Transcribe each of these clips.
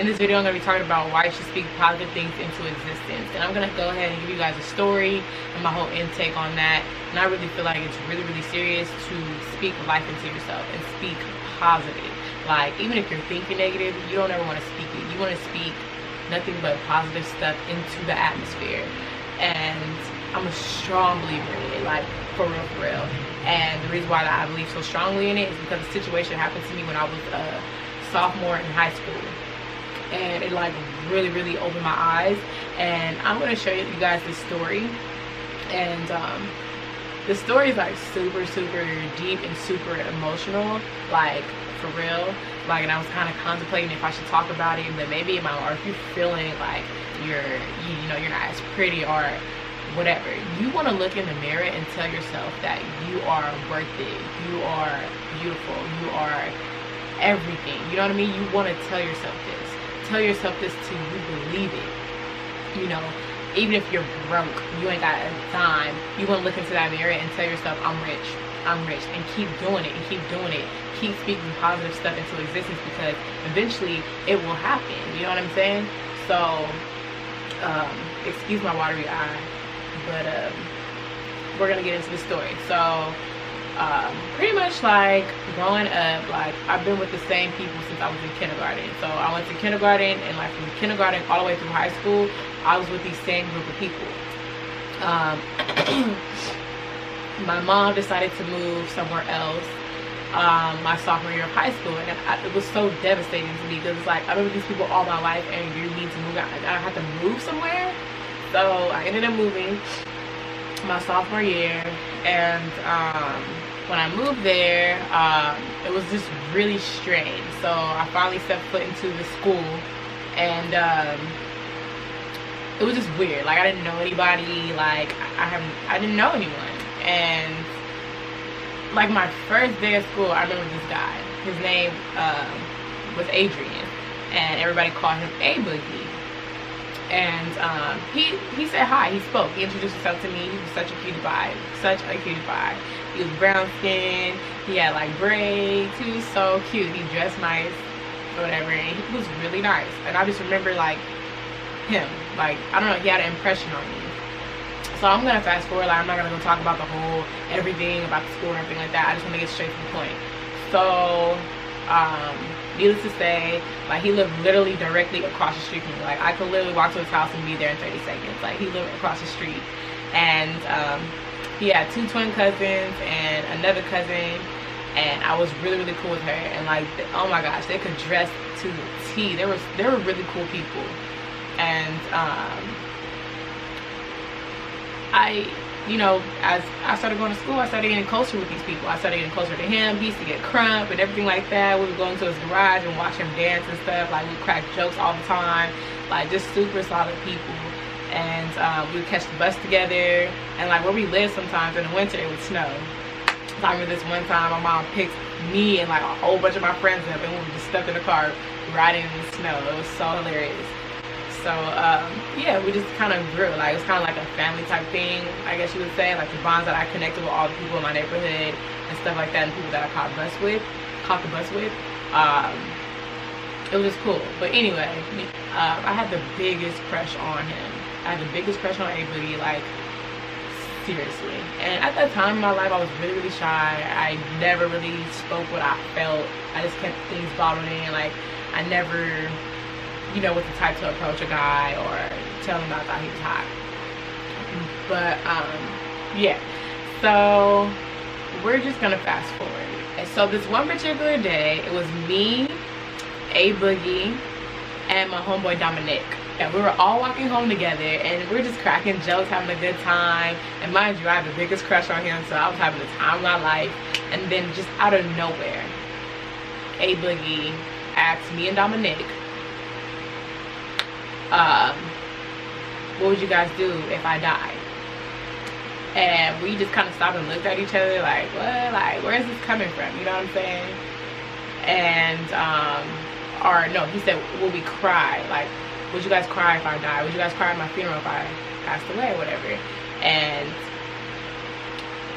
In this video, I'm going to be talking about why you should speak positive things into existence. And I'm going to go ahead and give you guys a story and my whole intake on that. And I really feel like it's really, really serious to speak life into yourself and speak positive. Like, even if you're thinking negative, you don't ever want to speak it. You want to speak nothing but positive stuff into the atmosphere. And I'm a strong believer in it, like, for real, for real. And the reason why I believe so strongly in it is because the situation happened to me when I was a sophomore in high school. And it like really, really opened my eyes. And I'm going to show you guys this story. And the story is like super, super deep and super emotional, like for real. Like, and I was kind of contemplating if I should talk about it, but maybe it might, or if you're feeling like you're not as pretty or whatever, you want to look in the mirror and tell yourself that you are worth it, you are beautiful, you are everything. You know what I mean? You want to tell yourself this. Tell yourself this till you believe it. You know, even if you're broke, you ain't got a dime, you want to look into that mirror and tell yourself, I'm rich, and keep doing it, and keep doing it. Keep speaking positive stuff into existence, because eventually it will happen. You know what I'm saying? So excuse my watery eye, but we're gonna get into the story. So pretty much like growing up, like I've been with the same people since I was in kindergarten. So I went to kindergarten, and like from kindergarten all the way through high school, I was with these same group of people. My mom decided to move somewhere else my sophomore year of high school, and it was so devastating to me, because it's like I've been with these people all my life, and you need to move out. I had to move somewhere. So I ended up moving my sophomore year, and when I moved there, it was just really strange. So I finally stepped foot into the school, and it was just weird. Like, I didn't know anybody. Like, I didn't know anyone. And like my first day of school, I remember this guy. His name was Adrian, and everybody called him A-Boogie. And he said hi. He spoke. He introduced himself to me. He was such a cutie pie. Such a cutie pie. He was brown skinned. He had like braids. He was so cute. He dressed nice, or whatever. And he was really nice. And I just remember like him. Like, I don't know. He had an impression on me. So I'm gonna fast forward. Like, I'm not gonna go talk about the whole everything about the school or anything like that. I just want to get straight to the point. So needless to say, like, he lived literally directly across the street from me. Like, I could literally walk to his house and be there in 30 seconds. Like, he lived across the street. And he had 2 twin cousins and another cousin, and I was really, really cool with her. And like, oh my gosh, they could dress to the T. They were really cool people. And you know, as I started going to school, I started getting closer with these people. I started getting closer to him. He used to get crump and everything like that. We would go into his garage and watch him dance and stuff. Like, we crack jokes all the time. Like, just super solid people. And we would catch the bus together. And like, where we lived, sometimes in the winter it would snow. So I remember this one time my mom picked me and like a whole bunch of my friends up, and we were just stuck in the car riding in the snow. It was so hilarious. So yeah, we just kind of grew. Like, it was kind of like a family type thing, I guess you would say. Like, the bonds that I connected with all the people in my neighborhood and stuff like that, and people that I caught the bus with, it was just cool. But anyway, I had the biggest crush on him. I had the biggest crush on A-Boogie, like, seriously. And at that time in my life, I was really, really shy. I never really spoke what I felt. I just kept things bottled in. Like, I never, you know, was the type to approach a guy or tell him I thought he was hot. But yeah, so we're just gonna fast forward. And so this one particular day, it was me, A-Boogie, and my homeboy Dominic. And we were all walking home together, and we were just cracking jokes, having a good time. And mind you, I had the biggest crush on him, so I was having the time of my life. And then just out of nowhere, A-Boogie asked me and Dominic, what would you guys do if I died? And we just kind of stopped and looked at each other like, what? Like, where is this coming from? You know what I'm saying? And or no, he said, will we cry? Like, would you guys cry if I die? Would you guys cry at my funeral if I passed away or whatever? And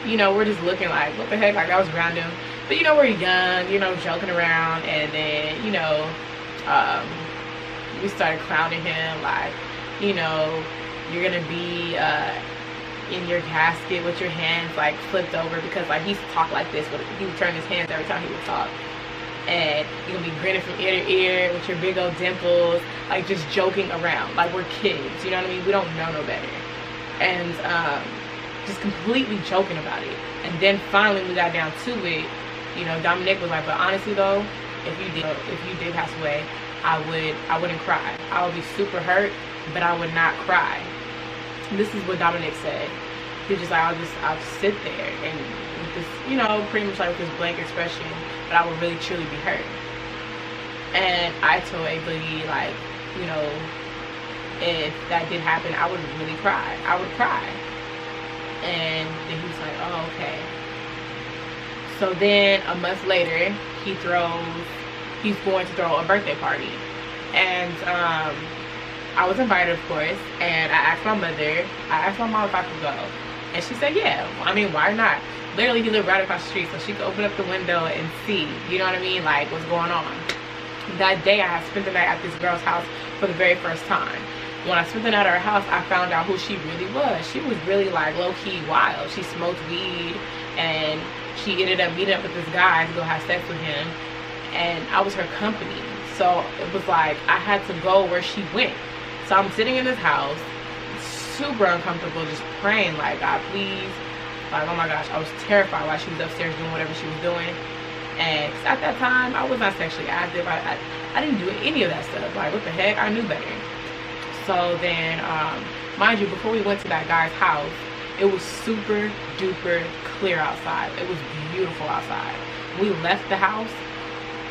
you know, we're just looking like, what the heck? Like, that was random. But you know, we're young, you know, joking around. And then, you know, we started clowning him, like, you know, you're gonna be in your casket with your hands like flipped over, because like he used to talk like this, but he would turn his hands every time he would talk, and you're gonna be grinning from ear to ear with your big old dimples, like just joking around like we're kids, you know what I mean? We don't know no better. And just completely joking about it. And then finally we got down to it, you know, Dominic was like, but honestly though, if you did pass away, I wouldn't cry. I would be super hurt, but I would not cry. And this is what Dominic said. He was just like, I'll sit there and with this, you know, pretty much like with this blank expression, but I would really truly be hurt. And I told A Boogie, like, you know, if that did happen, I would really cry. I would cry. And then he was like, oh, okay. So then a month later, he's going to throw a birthday party. And I was invited, of course, and I asked my mom if I could go. And she said, yeah, I mean, why not? Literally, he lived right across the street, so she could open up the window and see, you know what I mean, like, what's going on. That day, I had spent the night at this girl's house for the very first time. When I spent the night at her house, I found out who she really was. She was really, like, low-key wild. She smoked weed, and she ended up meeting up with this guy to go have sex with him, and I was her company. So it was like I had to go where she went. So I'm sitting in this house, super uncomfortable, just praying like, God, please. Like, oh my gosh, I was terrified while she was upstairs doing whatever she was doing. And at that time, I was not sexually active. I didn't do any of that stuff. Like, what the heck? I knew better. So then, mind you, before we went to that guy's house, it was super duper clear outside. It was beautiful outside. We left the house,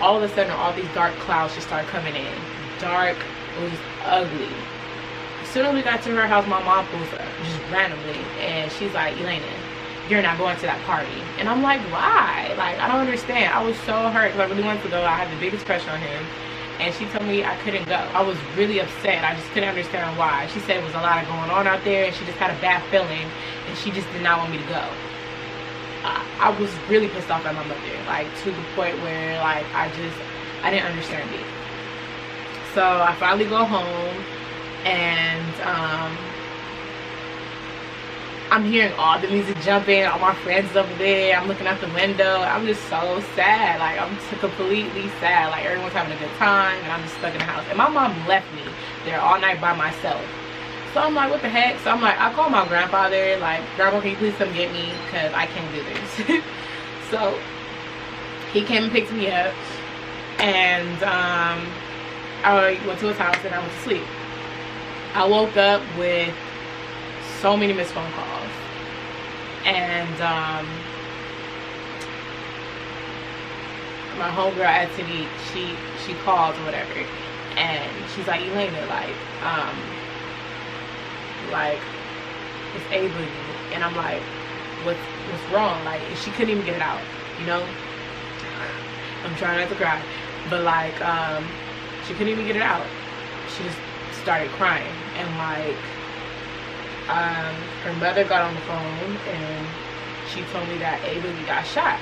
all of a sudden all these dark clouds just started coming in. Dark, it was ugly. As soon as we got to her house, my mom pulls up just randomly, and she's like, Elena, you're not going to that party. And I'm like, why? Like, I don't understand. I was so hurt because I really wanted to go. I had the biggest crush on him. And she told me I couldn't go. I was really upset. I just couldn't understand why. She said it was a lot going on out there, and she just had a bad feeling, and she just did not want me to go. I was really pissed off at my mother, like, to the point where, like, I didn't understand it. So I finally go home, and I'm hearing all the music jumping, all my friends over there, I'm looking out the window, I'm just so sad, like, I'm completely sad, like, everyone's having a good time, and I'm just stuck in the house, and my mom left me there all night by myself. So I'm like, what the heck? So I'm like, I called my grandfather, like, Grandpa, can you please come get me, because I can't do this. So he came and picked me up, and I went to his house, and I went to sleep. I woke up with so many missed phone calls, and my homegirl at Tini, she called or whatever, and she's like, Elena, like it's A Boogie, and I'm like, what's wrong? Like, she couldn't even get it out, you know. I'm trying not to cry, but like she couldn't even get it out. She just started crying, and like her mother got on the phone, and she told me that A Boogie got shot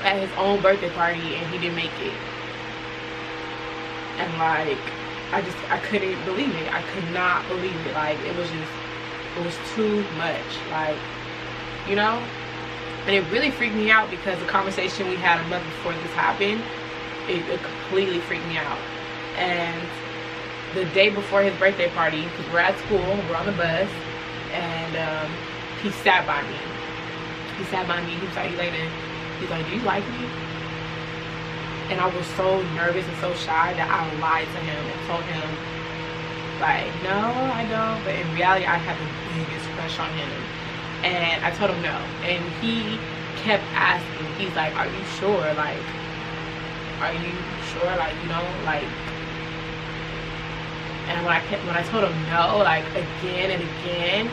at his own birthday party, and he didn't make it. And like, I couldn't believe it. I could not believe it. Like, it was too much, like, you know. And it really freaked me out, because the conversation we had a month before this happened, it completely freaked me out. And the day before his birthday party, because we're at school, we're on the bus, and he sat by me. He was like, Elena, he's like, do you like me? And I was so nervous and so shy that I lied to him and told him, like, no, I don't. But in reality, I had the biggest crush on him. And I told him no. And he kept asking. He's like, are you sure? Like, are you sure? Like, you know, like. And when I told him no, like, again and again,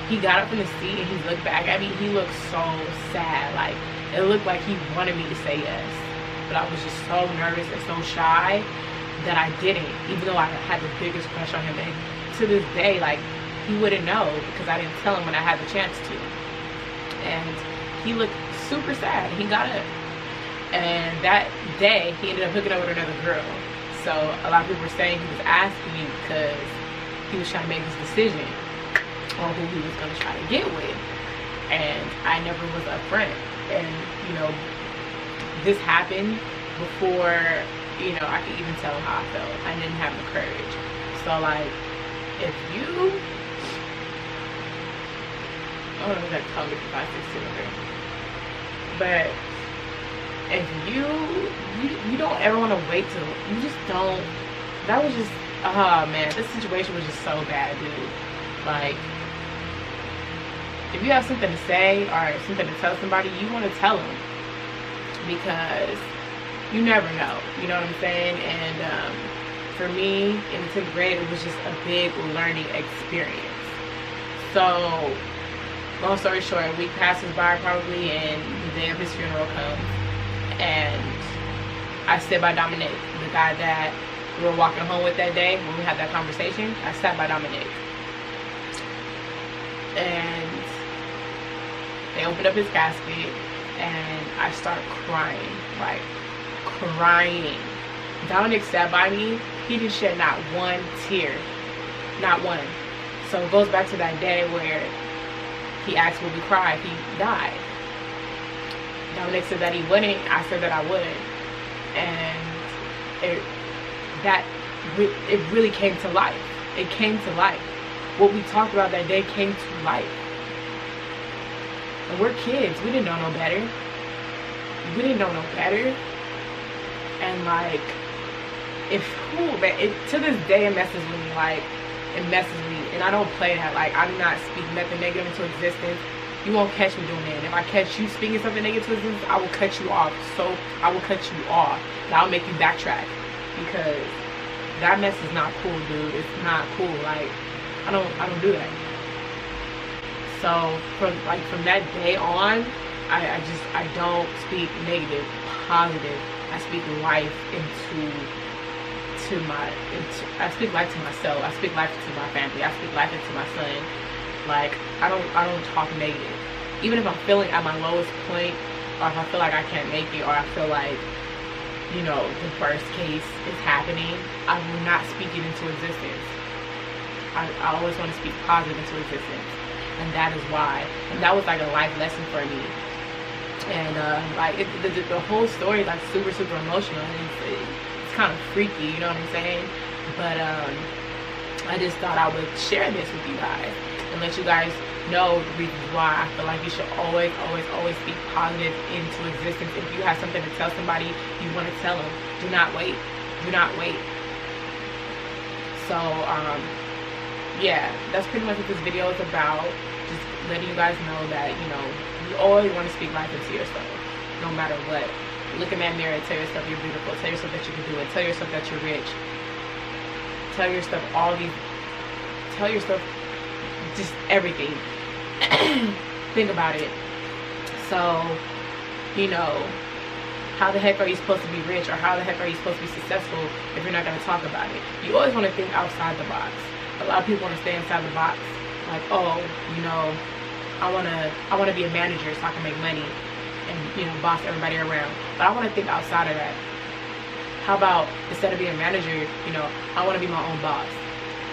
he got up from the seat and he looked back at me. He looked so sad. Like, it looked like he wanted me to say yes. But I was just so nervous and so shy that I didn't, even though I had the biggest crush on him. And to this day, like, he wouldn't know, because I didn't tell him when I had the chance to. And he looked super sad. He got up, and that day he ended up hooking up with another girl. So a lot of people were saying he was asking me because he was trying to make his decision on who he was going to try to get with. And I never was upfront. And, you know, this happened before, you know, I could even tell him how I felt. I didn't have the courage. So, like, if you, I don't know if that's called 516, okay? But if you don't ever want to wait till, you just don't, that was just, oh man, this situation was just so bad, dude. Like, if you have something to say or something to tell somebody, you want to tell them, because you never know, you know what I'm saying? And for me, in the 10th grade, it was just a big learning experience. So, long story short, a week passes by probably, and the day of his funeral comes, and I sit by Dominic, the guy that we were walking home with that day when we had that conversation. I sat by Dominic, and they opened up his casket, and I start crying, like crying. Dominic sat by me. He didn't shed not one tear, not one. So it goes back to that day where he asked would we cry if he died. Dominic said that he wouldn't. I said that I wouldn't. And it really came to life. It came to life. What we talked about that day came to life. And we're kids. We didn't know no better. We didn't know no better. And like, to this day it messes with me. Like, it messes with me. And I don't play that. Like, I do not speak nothing negative into existence. You won't catch me doing that. And if I catch you speaking something negative to existence, I will cut you off. So I will cut you off. And I'll make you backtrack. Because that mess is not cool, dude. It's not cool. Like, I don't do that. So from that day on, I don't speak negative, positive. I speak life I speak life to myself. I speak life to my family. I speak life into my son. Like, I don't talk negative. Even if I'm feeling at my lowest point, or if I feel like I can't make it, or I feel like, you know, the worst case is happening, I will not speak it into existence. I always want to speak positive into existence. And that is why. And that was like a life lesson for me. And the whole story is like super, super emotional. It's kind of freaky, you know what I'm saying? But I just thought I would share this with you guys and let you guys know the reasons why I feel like you should always, always, always speak positive into existence. If you have something to tell somebody, you want to tell them. Do not wait. Do not wait. So, yeah, that's pretty much what this video is about. Just letting you guys know that, you know, you always want to speak life into yourself, no matter what. Look in that mirror and tell yourself you're beautiful. Tell yourself that you can do it. Tell yourself that you're rich. Tell yourself tell yourself just everything. Think about it. So, you know, how the heck are you supposed to be rich, or how the heck are you supposed to be successful if you're not going to talk about it? You always want to think outside the box. A lot of people want to stay inside the box. Like, oh, you know, I want to be a manager so I can make money and, you know, boss everybody around. But I want to think outside of that. How about, instead of being a manager, you know, I want to be my own boss.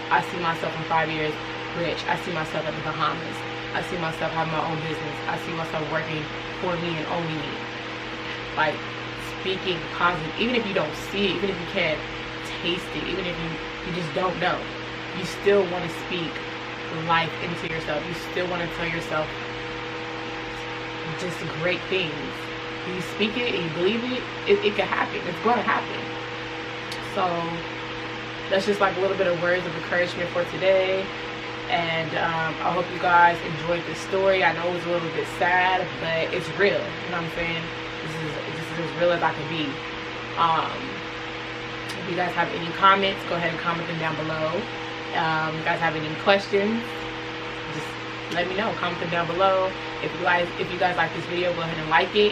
I see myself in 5 years rich. I see myself at the Bahamas. I see myself having my own business. I see myself working for me and only me. Like, speaking positive, even if you don't see it, even if you can't taste it, even if you just don't know, you still want to speak life into yourself. You still want to tell yourself just great things. You speak it and you believe it, it can happen. It's going to happen. So that's just like a little bit of words of encouragement for today. And I hope you guys enjoyed this story. I know it was a little bit sad, but it's real. You know what I'm saying? This is as real as I can be. If you guys have any comments, go ahead and comment them down below. If you guys have any questions, just let me know. Comment them down below. If you guys like this video, go ahead and like it.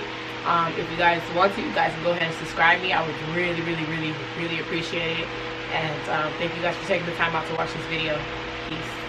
If you guys want to, you guys can go ahead and subscribe me. I would really, really, really, really appreciate it. And thank you guys for taking the time out to watch this video. Peace.